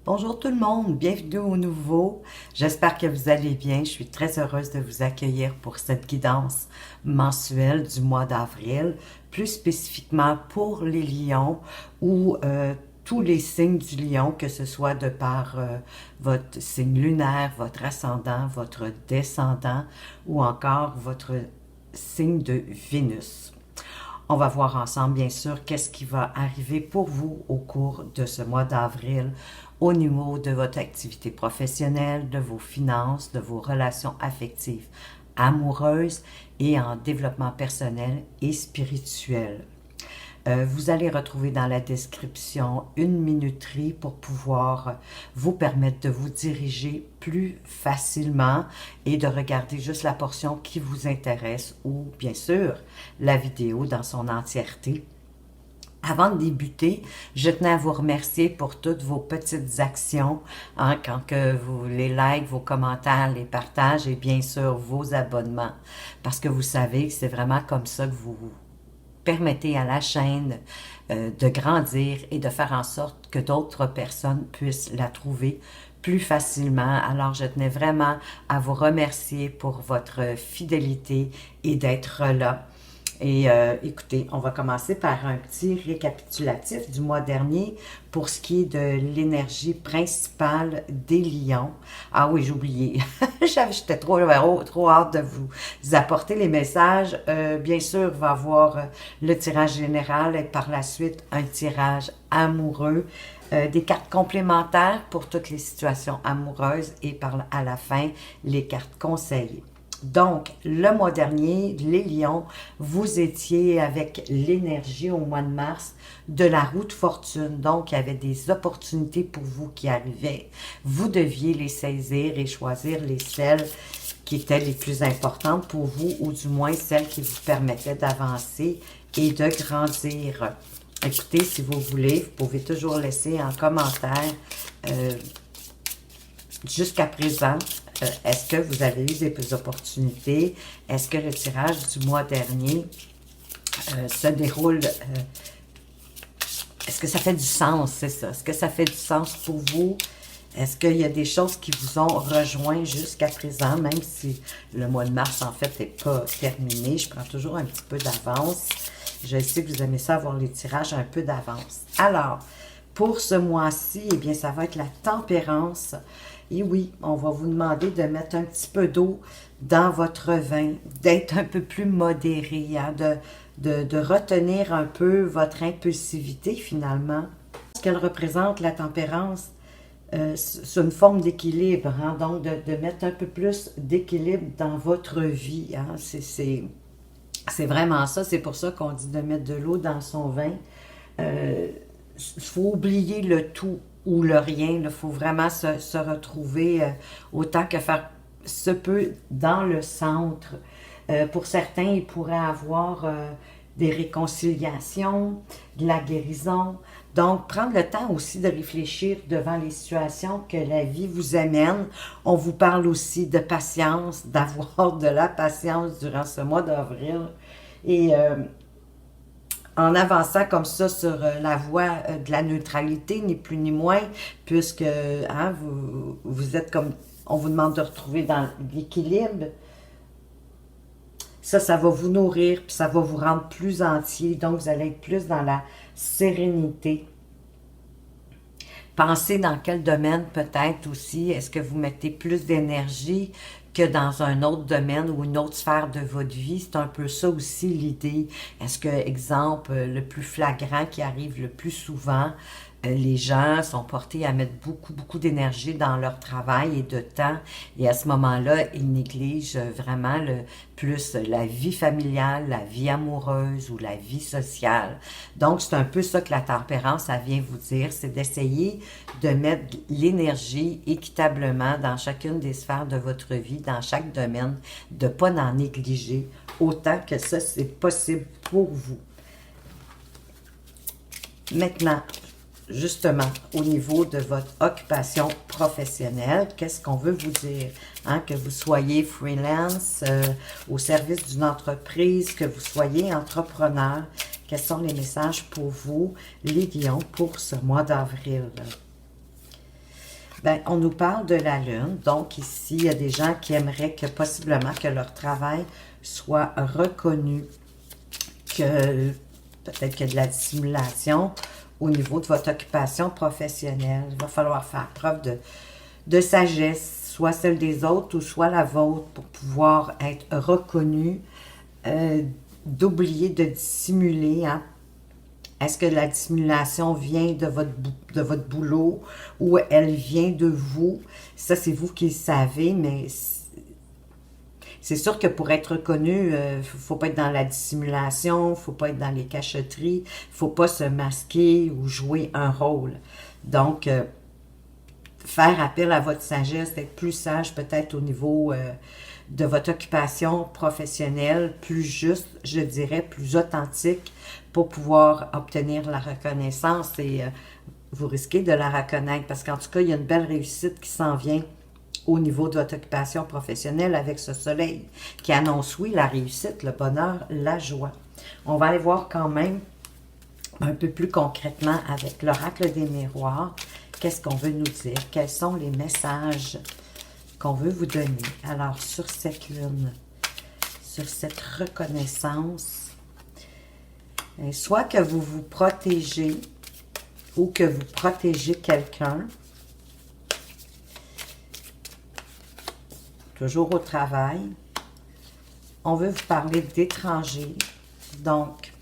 Bonjour tout le monde, bienvenue au nouveau. J'espère que vous allez bien. Je suis très heureuse de vous accueillir pour cette guidance mensuelle du mois d'avril, plus spécifiquement pour les lions ou tous les signes du lion, que ce soit de par votre signe lunaire, votre ascendant, votre descendant ou encore votre signe de Vénus. On va voir ensemble, bien sûr, qu'est-ce qui va arriver pour vous au cours de ce mois d'avril au niveau de votre activité professionnelle, de vos finances, de vos relations affectives, amoureuses et en développement personnel et spirituel. Vous allez retrouver dans la description une minuterie pour pouvoir vous permettre de vous diriger plus facilement et de regarder juste la portion qui vous intéresse ou bien sûr la vidéo dans son entièreté. Avant de débuter, je tenais à vous remercier pour toutes vos petites actions, quand que vous les likes, vos commentaires, les partages et bien sûr vos abonnements. Parce que vous savez que c'est vraiment comme ça que vous permettez à la chaîne de grandir et de faire en sorte que d'autres personnes puissent la trouver plus facilement. Alors, je tenais vraiment à vous remercier pour votre fidélité et d'être là. Et écoutez, on va commencer par un petit récapitulatif du mois dernier pour ce qui est de l'énergie principale des lions. Ah oui, j'ai oublié. J'étais trop hâte de vous apporter les messages. Bien sûr, il va y avoir le tirage général et par la suite un tirage amoureux. Des cartes complémentaires pour toutes les situations amoureuses et à la fin, les cartes conseillées. Donc, le mois dernier, les lions, vous étiez avec l'énergie au mois de mars de la roue de fortune. Donc, il y avait des opportunités pour vous qui arrivaient. Vous deviez les saisir et choisir celles qui étaient les plus importantes pour vous, ou du moins celles qui vous permettaient d'avancer et de grandir. Écoutez, si vous voulez, vous pouvez toujours laisser en commentaire jusqu'à présent. Est-ce que vous avez eu des opportunités? Est-ce que le tirage du mois dernier se déroule? Est-ce que ça fait du sens, c'est ça? Est-ce que ça fait du sens pour vous? Est-ce qu'il y a des choses qui vous ont rejoint jusqu'à présent, même si le mois de mars, en fait, n'est pas terminé? Je prends toujours un petit peu d'avance. Je sais que vous aimez ça, avoir les tirages un peu d'avance. Alors, pour ce mois-ci, eh bien, ça va être la tempérance. Et oui, on va vous demander de mettre un petit peu d'eau dans votre vin, d'être un peu plus modéré, hein, de retenir un peu votre impulsivité finalement. Ce qu'elle représente, la tempérance, c'est une forme d'équilibre, hein, donc de mettre un peu plus d'équilibre dans votre vie. Hein, c'est vraiment ça, c'est pour ça qu'on dit de mettre de l'eau dans son vin. Il faut oublier le tout ou le rien. Il faut vraiment se retrouver autant que faire se peut dans le centre. Pour certains, il pourrait avoir des réconciliations, de la guérison. Donc, prendre le temps aussi de réfléchir devant les situations que la vie vous amène. On vous parle aussi de patience, d'avoir de la patience durant ce mois d'avril. Et en avançant comme ça sur la voie de la neutralité, ni plus ni moins, puisque hein, vous êtes comme, on vous demande de retrouver dans l'équilibre. Ça va vous nourrir, puis ça va vous rendre plus entier, donc vous allez être plus dans la sérénité. Pensez dans quel domaine peut-être aussi, est-ce que vous mettez plus d'énergie que dans un autre domaine ou une autre sphère de votre vie. C'est un peu ça aussi l'idée. Est-ce que, exemple, le plus flagrant qui arrive le plus souvent, les gens sont portés à mettre beaucoup d'énergie dans leur travail et de temps. Et à ce moment-là, ils négligent vraiment plus la vie familiale, la vie amoureuse ou la vie sociale. Donc, c'est un peu ça que la tempérance, ça vient vous dire. C'est d'essayer de mettre l'énergie équitablement dans chacune des sphères de votre vie, dans chaque domaine, de ne pas en négliger autant que ça, c'est possible pour vous. Maintenant, justement, au niveau de votre occupation professionnelle, qu'est-ce qu'on veut vous dire? Hein, que vous soyez freelance, au service d'une entreprise, que vous soyez entrepreneur, quels sont les messages pour vous, les lions, pour ce mois d'avril? Ben, on nous parle de la Lune. Donc, ici, il y a des gens qui aimeraient que possiblement que leur travail soit reconnu, que peut-être qu'il y a de la dissimulation au niveau de votre occupation professionnelle. Il va falloir faire preuve de sagesse, soit celle des autres ou soit la vôtre, pour pouvoir être reconnu, d'oublier de dissimuler, hein. Est-ce que la dissimulation vient de votre boulot ou elle vient de vous? Ça, c'est vous qui le savez, mais c'est sûr que pour être reconnu, il ne faut pas être dans la dissimulation, il ne faut pas être dans les cachotteries, il ne faut pas se masquer ou jouer un rôle. Donc, faire appel à votre sagesse, d'être plus sage peut-être au niveau de votre occupation professionnelle, plus juste, je dirais, plus authentique pour pouvoir obtenir la reconnaissance et vous risquez de la reconnaître parce qu'en tout cas, il y a une belle réussite qui s'en vient au niveau de votre occupation professionnelle avec ce soleil qui annonce, oui, la réussite, le bonheur, la joie. On va aller voir quand même un peu plus concrètement avec l'oracle des miroirs. Qu'est-ce qu'on veut nous dire? Quels sont les messages qu'on veut vous donner? Alors, sur cette lune, sur cette reconnaissance, soit que vous vous protégez ou que vous protégez quelqu'un, toujours au travail. On veut vous parler d'étrangers, donc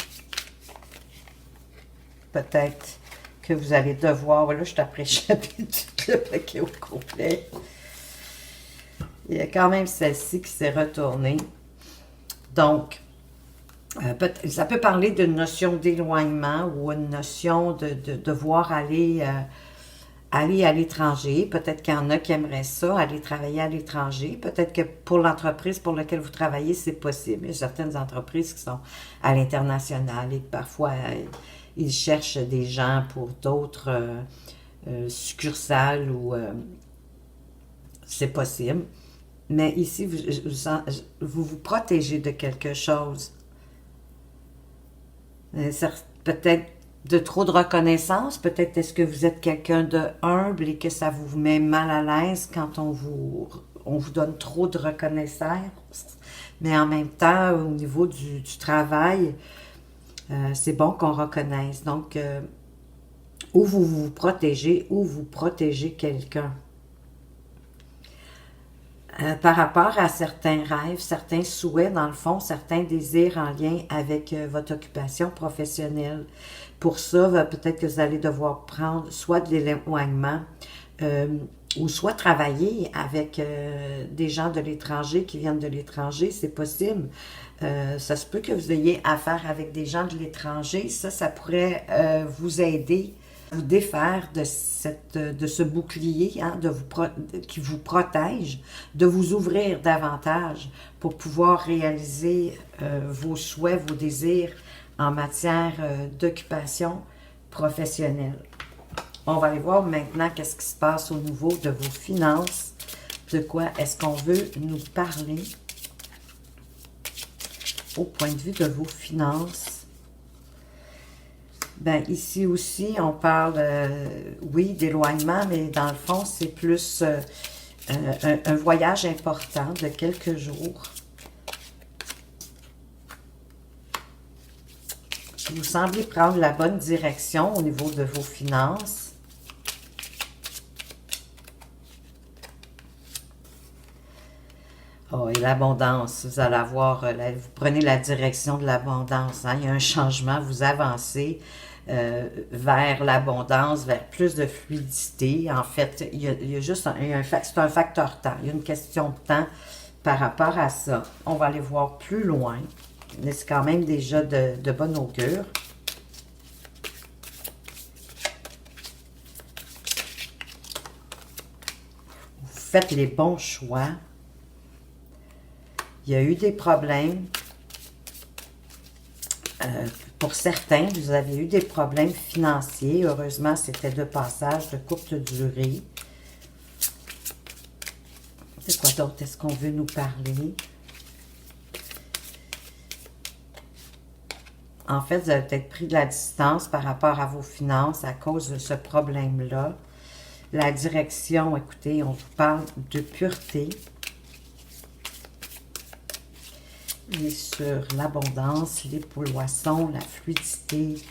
peut-être que vous allez devoir, là je suis après chapitre tout le paquet au complet. Il y a quand même celle-ci qui s'est retournée. Donc, ça peut parler d'une notion d'éloignement ou une notion de devoir aller à l'étranger. Peut-être qu'il y en a qui aimeraient ça, aller travailler à l'étranger. Peut-être que pour l'entreprise pour laquelle vous travaillez, c'est possible. Il y a certaines entreprises qui sont à l'international et que parfois ils cherchent des gens pour d'autres succursales ou c'est possible. Mais ici, vous vous protégez de quelque chose. Peut-être de trop de reconnaissance, peut-être est-ce que vous êtes quelqu'un de humble et que ça vous met mal à l'aise quand on vous donne trop de reconnaissance, mais en même temps, au niveau du travail, c'est bon qu'on reconnaisse. Donc, ou vous vous protégez, ou vous protégez quelqu'un. Par rapport à certains rêves, certains souhaits, dans le fond, certains désirs en lien avec votre occupation professionnelle. Pour ça, peut-être que vous allez devoir prendre soit de l'éloignement ou soit travailler avec des gens de l'étranger qui viennent de l'étranger, c'est possible. Ça se peut que vous ayez affaire avec des gens de l'étranger. Ça pourrait vous aider, vous défaire de ce bouclier hein, qui vous protège, de vous ouvrir davantage pour pouvoir réaliser vos souhaits, vos désirs en matière d'occupation professionnelle. On va aller voir maintenant qu'est-ce qui se passe au niveau de vos finances. De quoi est-ce qu'on veut nous parler au point de vue de vos finances? Ben, ici aussi, on parle, oui, d'éloignement, mais dans le fond, c'est plus un voyage important de quelques jours. Vous semblez prendre la bonne direction au niveau de vos finances. Oh, et l'abondance, vous allez avoir, vous prenez la direction de l'abondance. Hein? Il y a un changement, vous avancez vers l'abondance, vers plus de fluidité. En fait, il y a juste c'est un facteur temps. Il y a une question de temps par rapport à ça. On va aller voir plus loin. Mais c'est quand même déjà de bonne augure. Vous faites les bons choix. Il y a eu des problèmes. Pour certains, vous avez eu des problèmes financiers. Heureusement, c'était de passage de courte durée. C'est quoi d'autre? Est-ce qu'on veut nous parler? En fait, vous avez peut-être pris de la distance par rapport à vos finances à cause de ce problème-là. la direction, écoutez, on vous parle de pureté. Et sur l'abondance, l'épouloisson, la fluidité,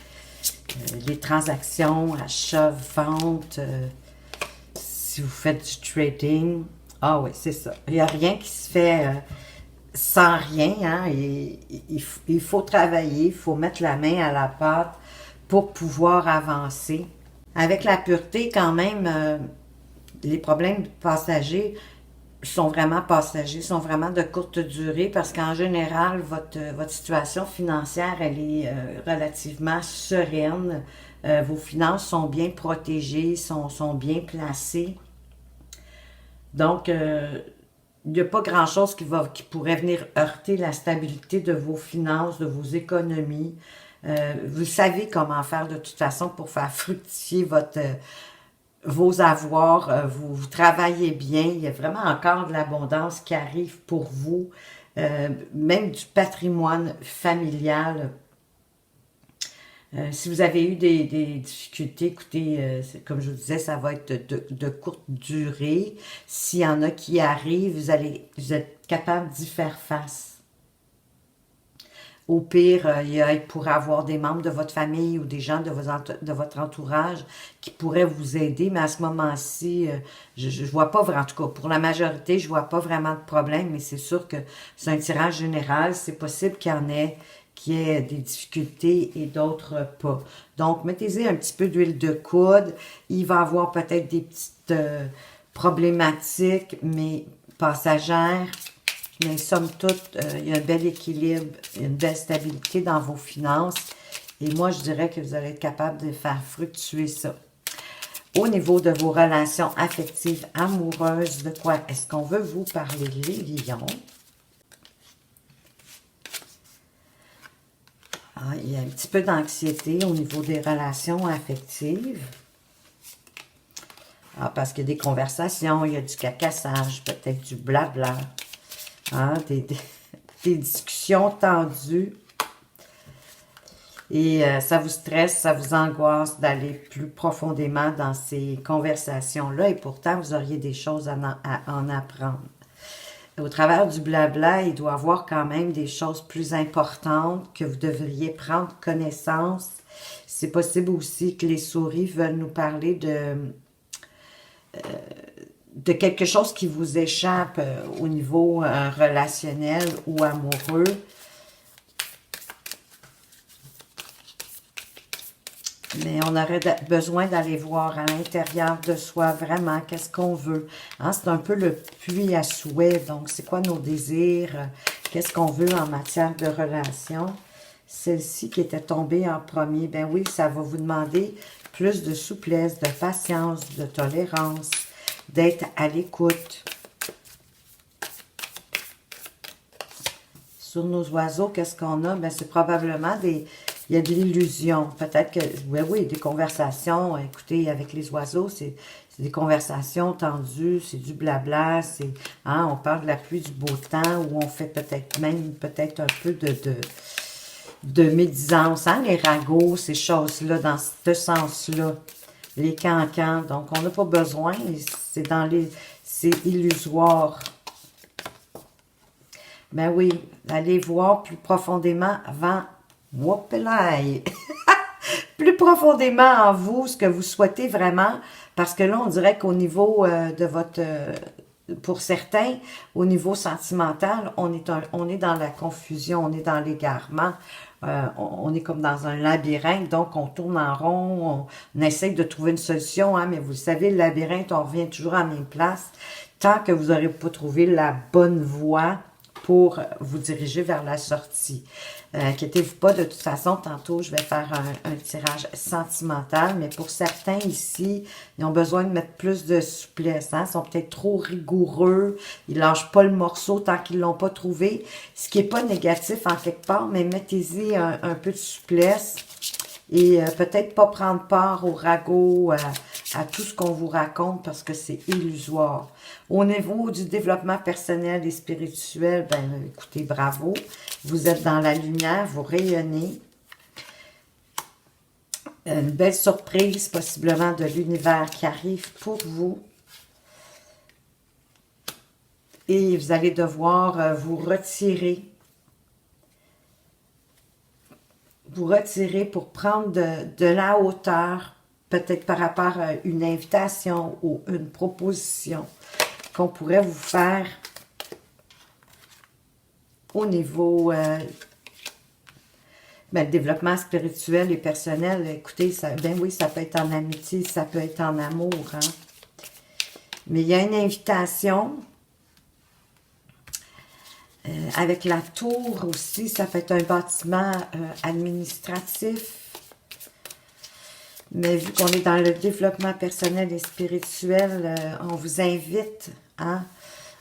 les transactions, achats, ventes, si vous faites du trading. Ah oui, c'est ça. Il n'y a rien qui se fait sans rien. Hein? Il faut travailler, il faut mettre la main à la pâte pour pouvoir avancer. Avec la pureté, quand même, les problèmes passagers sont vraiment passagers, sont vraiment de courte durée parce qu'en général, votre situation financière, elle est relativement sereine. Vos finances sont bien protégées, sont bien placées. Donc, il n'y a pas grand-chose qui pourrait venir heurter la stabilité de vos finances, de vos économies. Vous savez comment faire de toute façon pour faire fructifier vos avoirs, vous travaillez bien, il y a vraiment encore de l'abondance qui arrive pour vous, même du patrimoine familial. Si vous avez eu des difficultés, écoutez, comme je vous disais, ça va être de courte durée. S'il y en a qui arrivent, vous êtes capable d'y faire face. Au pire, il pourrait y avoir des membres de votre famille ou des gens de votre entourage qui pourraient vous aider, mais à ce moment-ci, je ne vois pas, en tout cas, pour la majorité, je ne vois pas vraiment de problème, mais c'est sûr que c'est un tirage général. C'est possible qu'il y ait des difficultés et d'autres pas. Donc, mettez-y un petit peu d'huile de coude. Il va y avoir peut-être des petites problématiques, mais passagères. Mais somme toute, il y a un bel équilibre, une belle stabilité dans vos finances. Et moi, je dirais que vous allez être capable de faire fructuer ça. Au niveau de vos relations affectives, amoureuses, de quoi est-ce qu'on veut vous parler, les lions? Ah, il y a un petit peu d'anxiété au niveau des relations affectives. Ah, parce qu'il y a des conversations, il y a du cacassage, peut-être du blabla. Hein, des discussions tendues. Et ça vous stresse, ça vous angoisse d'aller plus profondément dans ces conversations-là. Et pourtant, vous auriez des choses à en apprendre. Au travers du blabla, il doit y avoir quand même des choses plus importantes que vous devriez prendre connaissance. C'est possible aussi que les souris veulent nous parler de quelque chose qui vous échappe au niveau relationnel ou amoureux. Mais on aurait besoin d'aller voir à l'intérieur de soi vraiment qu'est-ce qu'on veut. Hein, c'est un peu le puits à souhait. Donc, c'est quoi nos désirs? Qu'est-ce qu'on veut en matière de relation? Celle-ci qui était tombée en premier, ben oui, ça va vous demander plus de souplesse, de patience, de tolérance, d'être à l'écoute. Sur nos oiseaux, qu'est-ce qu'on a? Ben, c'est probablement il y a de l'illusion. Peut-être que, oui, des conversations, écoutez, avec les oiseaux, c'est des conversations tendues, c'est du blabla, hein, on parle de la pluie, du beau temps, ou on fait peut-être un peu de médisance, hein, les ragots, ces choses-là, dans ce sens-là. Les cancans, donc on n'a pas besoin, c'est illusoire. Ben oui, allez voir plus profondément avant, plus profondément en vous, ce que vous souhaitez vraiment, parce que là, on dirait qu'au niveau de votre, pour certains, au niveau sentimental, on est dans la confusion, on est dans l'égarement. On est comme dans un labyrinthe, donc on tourne en rond, on essaye de trouver une solution, hein, mais vous le savez, le labyrinthe, on revient toujours à la même place. Tant que vous n'aurez pas trouvé la bonne voie pour vous diriger vers la sortie. Inquiétez-vous pas, de toute façon, tantôt, je vais faire un tirage sentimental, mais pour certains ici, ils ont besoin de mettre plus de souplesse. Hein? Ils sont peut-être trop rigoureux, ils lâchent pas le morceau tant qu'ils l'ont pas trouvé, ce qui n'est pas négatif en quelque part, mais mettez-y un peu de souplesse et peut-être pas prendre part au ragot, à tout ce qu'on vous raconte parce que c'est illusoire. Au niveau du développement personnel et spirituel, ben écoutez, bravo. Vous êtes dans la lumière, vous rayonnez. Une belle surprise, possiblement, de l'univers qui arrive pour vous. Et vous allez devoir vous retirer. Vous retirer pour prendre de la hauteur, peut-être par rapport à une invitation ou une proposition qu'on pourrait vous faire au niveau développement spirituel et personnel. Écoutez, ça, ben oui, ça peut être en amitié, ça peut être en amour. Hein? Mais il y a une invitation. Avec la tour aussi, ça peut être un bâtiment administratif. Mais vu qu'on est dans le développement personnel et spirituel, on vous invite hein,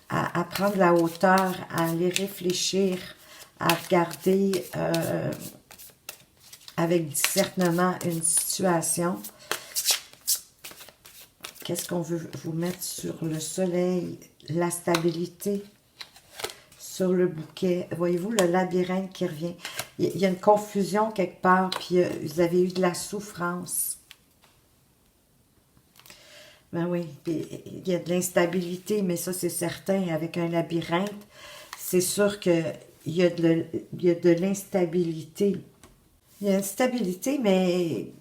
à prendre la hauteur, à aller réfléchir, à regarder avec discernement une situation. Qu'est-ce qu'on veut vous mettre sur le soleil? La stabilité. Sur le bouquet. Voyez-vous le labyrinthe qui revient? Il y a une confusion quelque part, puis vous avez eu de la souffrance. Ben oui, il y a de l'instabilité, mais ça c'est certain. Avec un labyrinthe, c'est sûr qu'il y a de l'instabilité. Il y a une stabilité, mais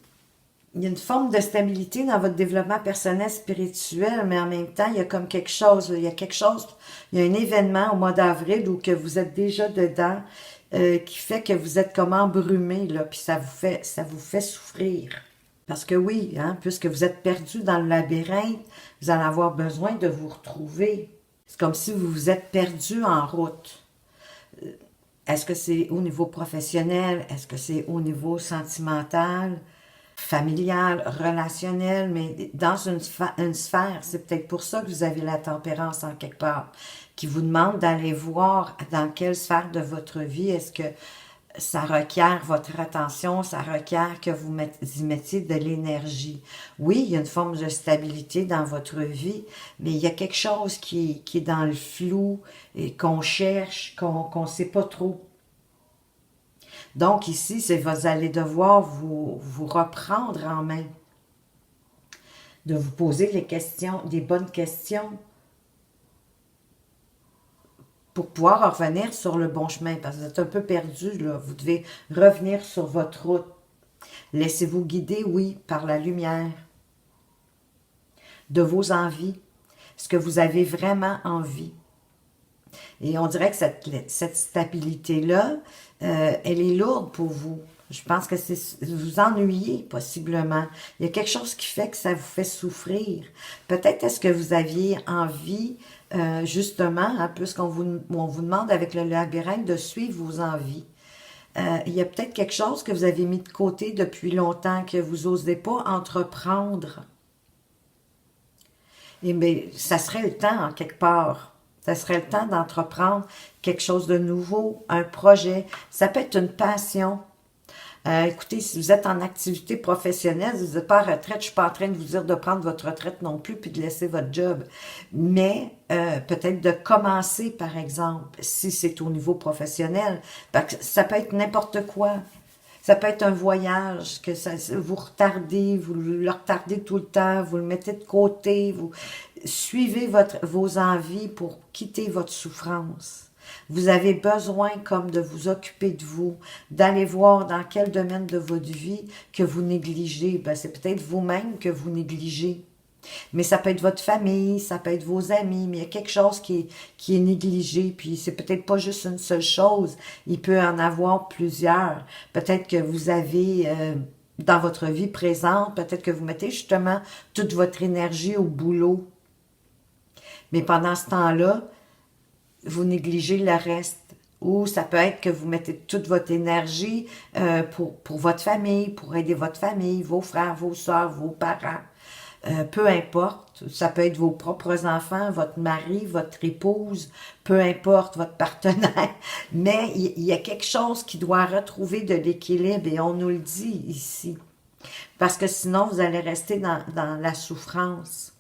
il y a une forme de stabilité dans votre développement personnel, spirituel, mais en même temps, il y a comme quelque chose, il y a quelque chose, il y a un événement au mois d'avril où que vous êtes déjà dedans, qui fait que vous êtes comme embrumé, là, puis ça vous fait souffrir. Parce que oui, hein, puisque vous êtes perdu dans le labyrinthe, vous allez avoir besoin de vous retrouver. C'est comme si vous vous êtes perdu en route. Est-ce que c'est au niveau professionnel? Est-ce que c'est au niveau sentimental? Familiale, relationnelle, mais dans une sphère, c'est peut-être pour ça que vous avez la tempérance en quelque part, qui vous demande d'aller voir dans quelle sphère de votre vie est-ce que ça requiert votre attention, ça requiert que vous y mettiez de l'énergie. Oui, il y a une forme de stabilité dans votre vie, mais il y a quelque chose qui est dans le flou et qu'on cherche, qu'on ne sait pas trop. Donc ici, vous allez devoir vous reprendre en main, de vous poser les questions, des bonnes questions, pour pouvoir revenir sur le bon chemin, parce que vous êtes un peu perdu, là. Vous devez revenir sur votre route. Laissez-vous guider, oui, par la lumière de vos envies, ce que vous avez vraiment envie. Et on dirait que cette stabilité-là, elle est lourde pour vous. Je pense que vous ennuyez possiblement. Il y a quelque chose qui fait que ça vous fait souffrir. Peut-être est-ce que vous aviez envie, justement, hein, on vous demande avec le labyrinthe de suivre vos envies. Il y a peut-être quelque chose que vous avez mis de côté depuis longtemps, que vous n'osez pas entreprendre. Et bien, ça serait le temps, en quelque part. Ça serait le temps d'entreprendre quelque chose de nouveau, un projet. Ça peut être une passion. Écoutez, si vous êtes en activité professionnelle, si vous n'êtes pas en retraite, je ne suis pas en train de vous dire de prendre votre retraite non plus puis de laisser votre job. Mais peut-être de commencer, par exemple, si c'est au niveau professionnel. Parce que ça peut être n'importe quoi. Ça peut être un voyage, que vous retardez, vous le retardez tout le temps, vous le mettez de côté, vous suivez vos envies pour quitter votre souffrance. Vous avez besoin comme de vous occuper de vous, d'aller voir dans quel domaine de votre vie que vous négligez. Ben, c'est peut-être vous-même que vous négligez. Mais ça peut être votre famille, ça peut être vos amis, mais il y a quelque chose qui est négligé, puis c'est peut-être pas juste une seule chose, il peut en avoir plusieurs. Peut-être que vous avez, dans votre vie présente, peut-être que vous mettez justement toute votre énergie au boulot. Mais pendant ce temps-là, vous négligez le reste. Ou ça peut être que vous mettez toute votre énergie pour votre famille, pour aider votre famille, vos frères, vos soeurs, vos parents. Peu importe, ça peut être vos propres enfants, votre mari, votre épouse, peu importe votre partenaire, mais il y a quelque chose qui doit retrouver de l'équilibre et on nous le dit ici, parce que sinon vous allez rester dans la souffrance.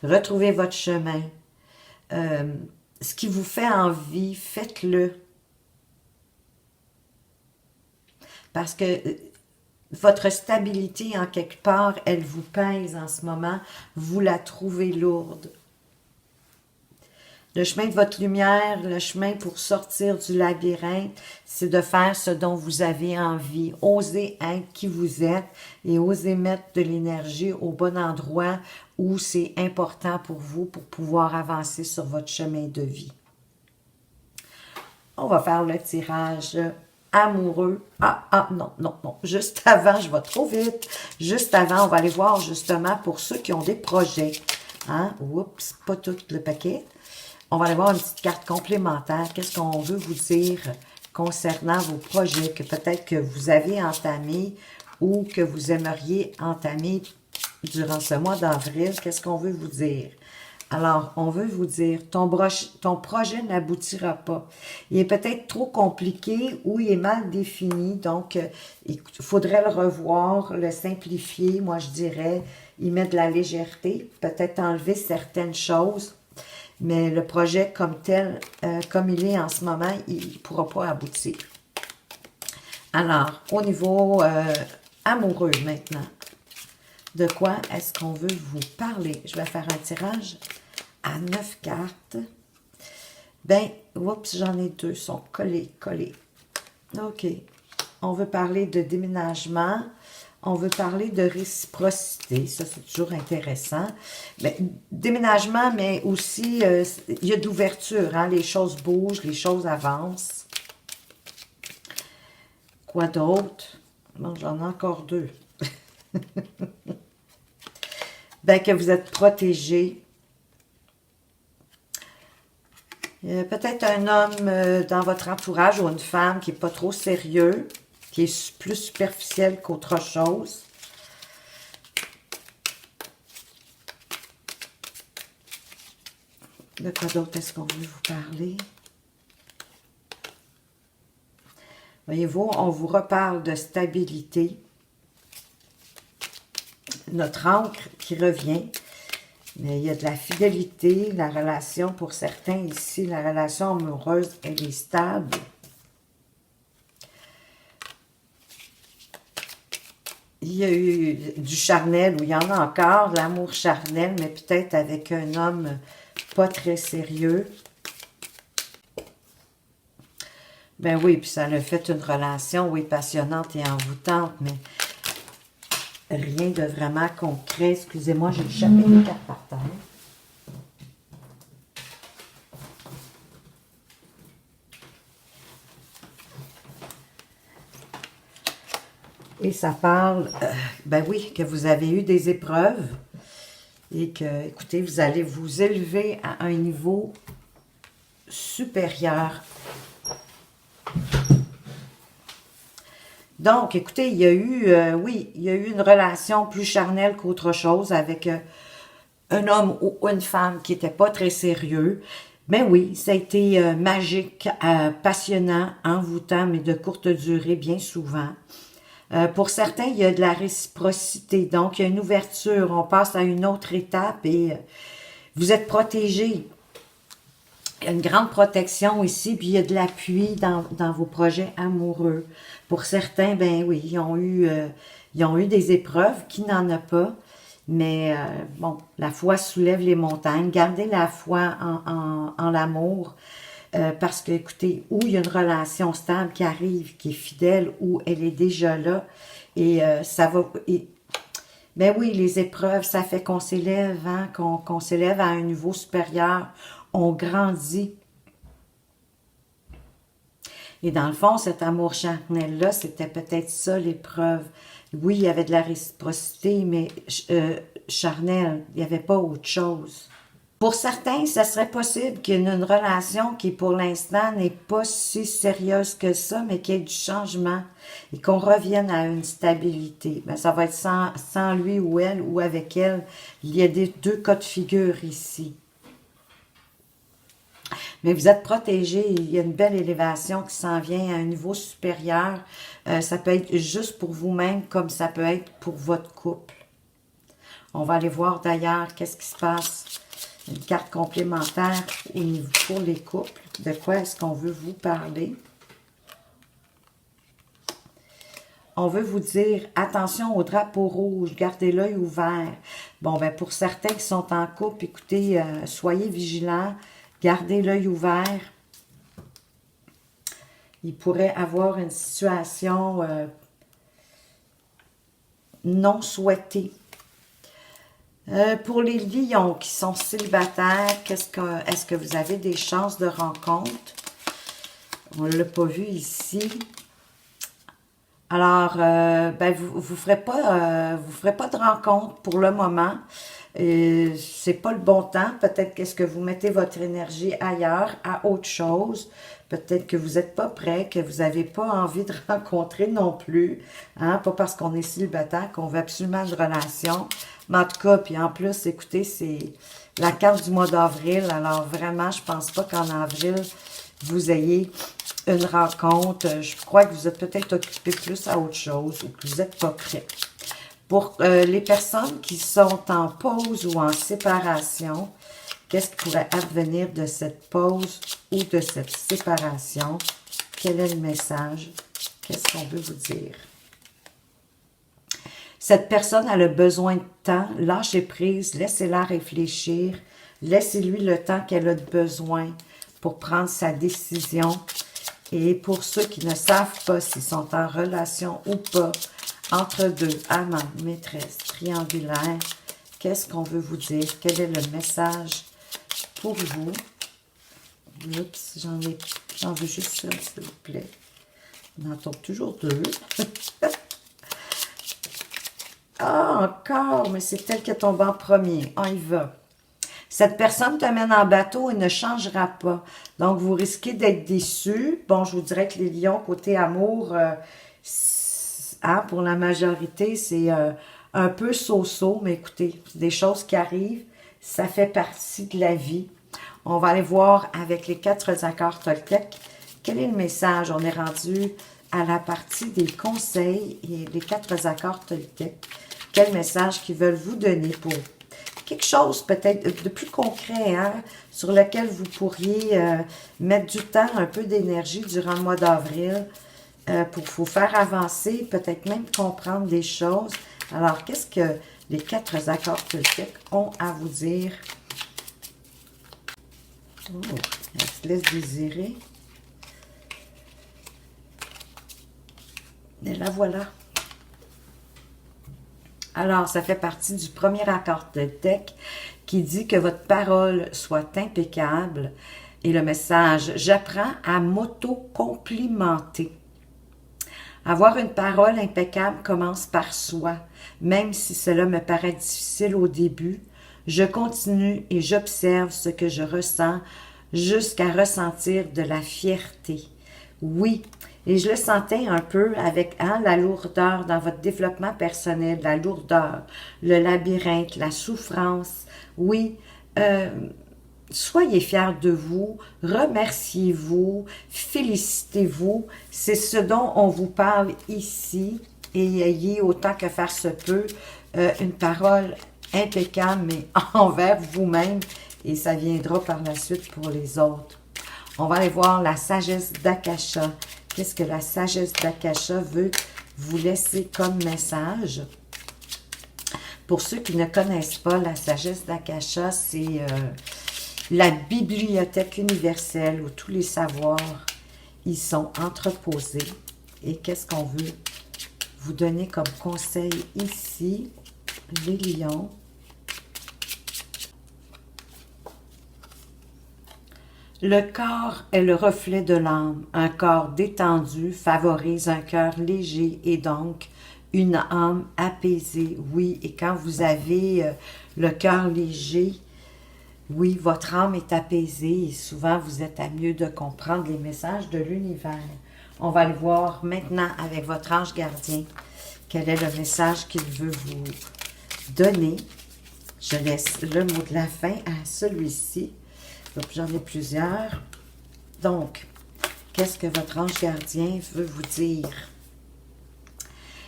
Retrouvez votre chemin. Ce qui vous fait envie, faites-le. Parce que votre stabilité, en quelque part, elle vous pèse en ce moment. Vous la trouvez lourde. Le chemin de votre lumière, le chemin pour sortir du labyrinthe, c'est de faire ce dont vous avez envie. Osez être qui vous êtes et osez mettre de l'énergie au bon endroit où c'est important pour vous pour pouvoir avancer sur votre chemin de vie. On va faire le tirage amoureux. Non. Juste avant, je vais trop vite. Juste avant, on va aller voir justement pour ceux qui ont des projets. Hein? Oups, pas tout le paquet. On va aller voir une petite carte complémentaire. Qu'est-ce qu'on veut vous dire concernant vos projets que peut-être que vous avez entamés ou que vous aimeriez entamer durant ce mois d'avril? Qu'est-ce qu'on veut vous dire? Alors, on veut vous dire, ton projet n'aboutira pas. Il est peut-être trop compliqué ou il est mal défini. Donc, il faudrait le revoir, le simplifier. Moi, je dirais, y mettre de la légèreté, peut-être enlever certaines choses. Mais le projet comme tel, comme il est en ce moment, il ne pourra pas aboutir. Alors, au niveau amoureux maintenant, de quoi est-ce qu'on veut vous parler? Je vais faire un tirage à 9 cartes. Ben, oups, j'en ai 2, sont collés. OK. On veut parler de déménagement. On veut parler de réciprocité. Ça, c'est toujours intéressant. Mais, déménagement, mais aussi, il y a de l'ouverture. Hein? Les choses bougent, les choses avancent. Quoi d'autre? Bon, j'en ai encore 2. Ben, que vous êtes protégé. Peut-être un homme dans votre entourage ou une femme qui n'est pas trop sérieux, qui est plus superficiel qu'autre chose. De quoi d'autre est-ce qu'on veut vous parler? Voyez-vous, on vous reparle de stabilité. Notre ancre qui revient. Mais il y a de la fidélité, la relation pour certains ici, la relation amoureuse, elle est stable. Il y a eu du charnel, ou il y en a encore, de l'amour charnel, mais peut-être avec un homme pas très sérieux. Ben oui, puis ça a fait une relation, oui, passionnante et envoûtante, mais rien de vraiment concret. Excusez-moi, j'ai échappé les cartes par terre. Et ça parle, ben oui, que vous avez eu des épreuves et que, écoutez, vous allez vous élever à un niveau supérieur. Donc, écoutez, il y a eu, oui, il y a eu une relation plus charnelle qu'autre chose avec un homme ou une femme qui n'était pas très sérieux. Mais oui, ça a été magique, passionnant, envoûtant, mais de courte durée bien souvent. Pour certains, il y a de la réciprocité. Donc, il y a une ouverture. On passe à une autre étape et vous êtes protégés. Il y a une grande protection ici, puis il y a de l'appui dans vos projets amoureux. Pour certains, ben oui, ils ont eu des épreuves, qui n'en a pas. Mais bon, la foi soulève les montagnes. Gardez la foi en l'amour. Parce que, écoutez, où il y a une relation stable qui arrive, qui est fidèle, où elle est déjà là, et ça va... ben oui, les épreuves, ça fait qu'on s'élève, hein, qu'on s'élève à un niveau supérieur, on grandit. Et dans le fond, cet amour charnel-là, c'était peut-être ça l'épreuve. Oui, il y avait de la réciprocité, mais charnel, il n'y avait pas autre chose. Pour certains, ça serait possible qu'il y ait une relation qui, pour l'instant, n'est pas si sérieuse que ça, mais qu'il y ait du changement et qu'on revienne à une stabilité. Ben, ça va être sans lui ou elle ou avec elle. Il y a deux cas de figure ici. Mais vous êtes protégés, il y a une belle élévation qui s'en vient à un niveau supérieur. Ça peut être juste pour vous-même comme ça peut être pour votre couple. On va aller voir d'ailleurs qu'est-ce qui se passe. Une carte complémentaire au niveau pour les couples. De quoi est-ce qu'on veut vous parler? On veut vous dire, attention au drapeau rouge, gardez l'œil ouvert. Bon, ben pour certains qui sont en couple, écoutez, soyez vigilants, gardez l'œil ouvert. Il pourrait avoir une situation non souhaitée. Pour les lions qui sont célibataires, est-ce que vous avez des chances de rencontre? On ne l'a pas vu ici. Alors, ben, vous ferez pas de rencontre pour le moment. C'est pas le bon temps. Peut-être qu'est-ce que vous mettez votre énergie ailleurs, à autre chose. Peut-être que vous n'êtes pas prêt, que vous n'avez pas envie de rencontrer non plus. Hein? Pas parce qu'on est célibataire qu'on veut absolument une relation. Mais en tout cas, puis en plus, écoutez, c'est la carte du mois d'avril. Alors vraiment, je pense pas qu'en avril, vous ayez une rencontre. Je crois que vous êtes peut-être occupé plus à autre chose ou que vous n'êtes pas prêt. Pour les personnes qui sont en pause ou en séparation, qu'est-ce qui pourrait advenir de cette pause ou de cette séparation? Quel est le message? Qu'est-ce qu'on veut vous dire? Cette personne a le besoin de temps. Lâchez prise, laissez-la réfléchir. Laissez-lui le temps qu'elle a besoin pour prendre sa décision. Et pour ceux qui ne savent pas s'ils sont en relation ou pas, entre deux, amant, maîtresse, triangulaire, qu'est-ce qu'on veut vous dire? Quel est le message pour vous? Oups, j'en veux juste ça, s'il vous plaît. On en tombe toujours deux. Ah, encore, mais c'est elle qui est tombée en premier. On y va. Cette personne te mène en bateau et ne changera pas. Donc, vous risquez d'être déçu. Bon, je vous dirais que les lions, côté amour, hein, pour la majorité, c'est un peu so-so. Mais écoutez, c'est des choses qui arrivent. Ça fait partie de la vie. On va aller voir avec les 4 accords Toltec. Quel est le message? On est rendu à la partie des conseils et les 4 accords Toltec. Quel message qu'ils veulent vous donner pour quelque chose peut-être de plus concret, hein, sur lequel vous pourriez mettre du temps, un peu d'énergie durant le mois d'avril pour vous faire avancer, peut-être même comprendre des choses. Alors, qu'est-ce que les 4 accords Toltec ont à vous dire? Oh, elle se laisse désirer. Et la voilà. Alors, ça fait partie du premier accord Toltec qui dit que votre parole soit impeccable. Et le message, j'apprends à m'auto-complimenter. Avoir une parole impeccable commence par soi. Même si cela me paraît difficile au début, je continue et j'observe ce que je ressens jusqu'à ressentir de la fierté. Oui, et je le sentais un peu avec la lourdeur dans votre développement personnel, la lourdeur, le labyrinthe, la souffrance. Oui, soyez fiers de vous, remerciez-vous, félicitez-vous. C'est ce dont on vous parle ici. Et ayez autant que faire se peut une parole impeccable, mais envers vous-même. Et ça viendra par la suite pour les autres. On va aller voir la sagesse d'Akasha. Qu'est-ce que la sagesse d'Akasha veut vous laisser comme message? Pour ceux qui ne connaissent pas, la sagesse d'Akasha, c'est la bibliothèque universelle où tous les savoirs y sont entreposés. Et qu'est-ce qu'on veut vous donner comme conseil ici, les lions? Le corps est le reflet de l'âme. Un corps détendu favorise un cœur léger et donc une âme apaisée. Oui, et quand vous avez le cœur léger, oui, votre âme est apaisée et souvent vous êtes à mieux de comprendre les messages de l'univers. On va le voir maintenant avec votre ange gardien. Quel est le message qu'il veut vous donner? Je laisse le mot de la fin à celui-ci. J'en ai plusieurs. Donc, qu'est-ce que votre ange gardien veut vous dire?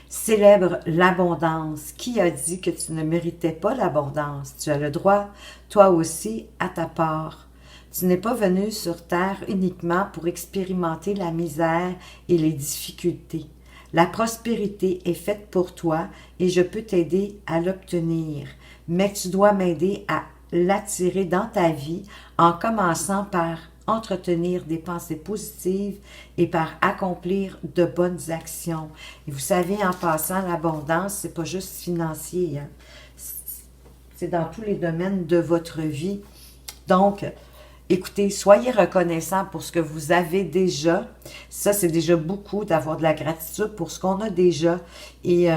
Célèbre l'abondance. Qui a dit que tu ne méritais pas l'abondance? Tu as le droit, toi aussi, à ta part. Tu n'es pas venu sur terre uniquement pour expérimenter la misère et les difficultés. La prospérité est faite pour toi et je peux t'aider à l'obtenir. Mais tu dois m'aider à l'attirer dans ta vie en commençant par entretenir des pensées positives et par accomplir de bonnes actions. Et vous savez, en passant, l'abondance, c'est pas juste financier, hein. C'est dans tous les domaines de votre vie. Donc, écoutez, soyez reconnaissants pour ce que vous avez déjà. Ça, c'est déjà beaucoup d'avoir de la gratitude pour ce qu'on a déjà. Et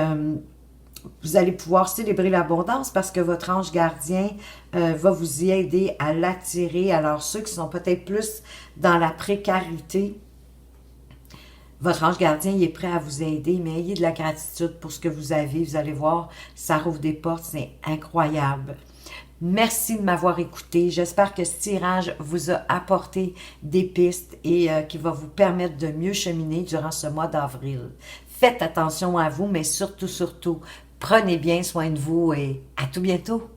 vous allez pouvoir célébrer l'abondance parce que votre ange gardien va vous y aider à l'attirer. Alors, ceux qui sont peut-être plus dans la précarité, votre ange gardien, il est prêt à vous aider, mais ayez de la gratitude pour ce que vous avez. Vous allez voir, ça rouvre des portes, c'est incroyable. Merci de m'avoir écouté. J'espère que ce tirage vous a apporté des pistes et qui va vous permettre de mieux cheminer durant ce mois d'avril. Faites attention à vous, mais surtout, prenez bien soin de vous et à tout bientôt.